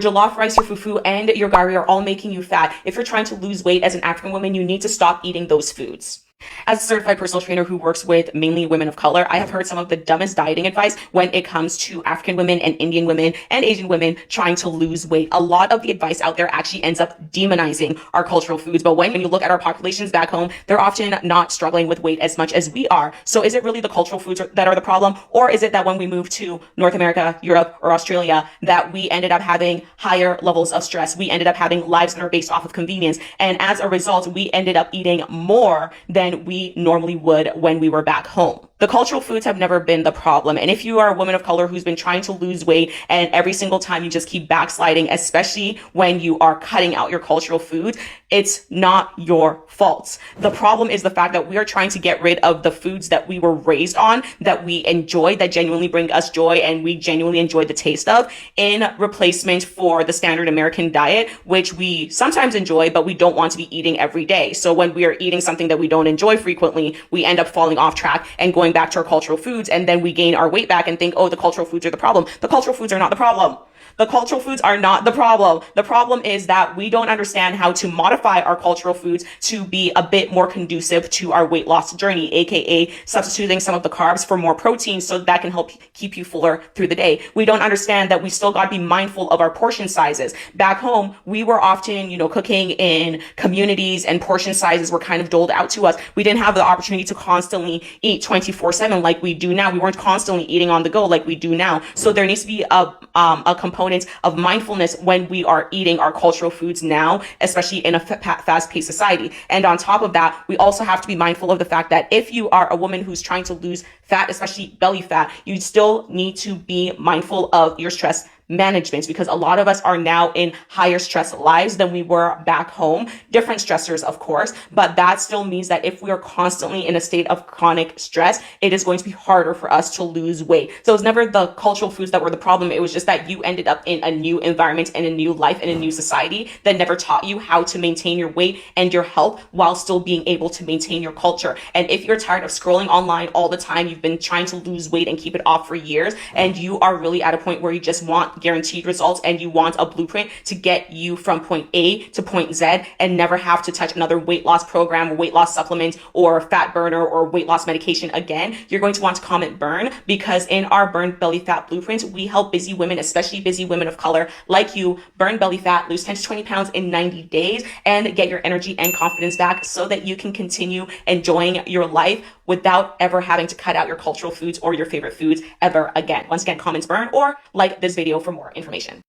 jollof rice, your fufu, and your gari are all making you fat. If you're trying to lose weight as an African woman, you need to stop eating those foods. As a certified personal trainer who works with mainly women of color, I have heard some of the dumbest dieting advice when it comes to African women and Indian women and Asian women trying to lose weight. A lot of the advice out there actually ends up demonizing our cultural foods. But when you look at our populations back home, they're often not struggling with weight as much as we are. So is it really the cultural foods that are the problem? Or is it that when we moved to North America, Europe, or Australia, that we ended up having higher levels of stress? We ended up having lives that are based off of convenience. And as a result, we ended up eating more than we normally would when we were back home. The cultural foods have never been the problem. And if you are a woman of color who's been trying to lose weight and every single time you just keep backsliding, especially when you are cutting out your cultural foods, it's not your fault. The problem is the fact that we are trying to get rid of the foods that we were raised on, that we enjoy, that genuinely bring us joy and we genuinely enjoy the taste of, in replacement for the standard American diet, which we sometimes enjoy, but we don't want to be eating every day. So when we are eating something that we don't enjoy frequently, we end up falling off track and going back to our cultural foods, and then we gain our weight back and think, oh, the cultural foods are the problem. The cultural foods are not the problem. The cultural foods are not the problem. The problem is that we don't understand how to modify our cultural foods to be a bit more conducive to our weight loss journey, aka substituting some of the carbs for more protein so that can help keep you fuller through the day. We don't understand that we still got to be mindful of our portion sizes. Back home, we were often, cooking in communities and portion sizes were kind of doled out to us. We didn't have the opportunity to constantly eat 24/7 like we do now. We weren't constantly eating on the go like we do now. So there needs to be a component of mindfulness when we are eating our cultural foods now, especially in a fast-paced society. And on top of that, we also have to be mindful of the fact that if you are a woman who's trying to lose fat, especially belly fat, you still need to be mindful of your stress management, because a lot of us are now in higher stress lives than we were back home. Different stressors, of course, but that still means that if we are constantly in a state of chronic stress, it is going to be harder for us to lose weight. So it's never the cultural foods that were the problem. It was just that you ended up in a new environment and a new life and a new society that never taught you how to maintain your weight and your health while still being able to maintain your culture. And if you're tired of scrolling online all the time, you've been trying to lose weight and keep it off for years, and you are really at a point where you just want guaranteed results and you want a blueprint to get you from point A to point Z and never have to touch another weight loss program or weight loss supplement or fat burner or weight loss medication again, you're going to want to comment burn, because in our burn belly fat blueprint, we help busy women, especially busy women of color like you, burn belly fat, lose 10 to 20 pounds in 90 days and get your energy and confidence back so that you can continue enjoying your life without ever having to cut out your cultural foods or your favorite foods ever again. Once again, comments burn or like this video for more information.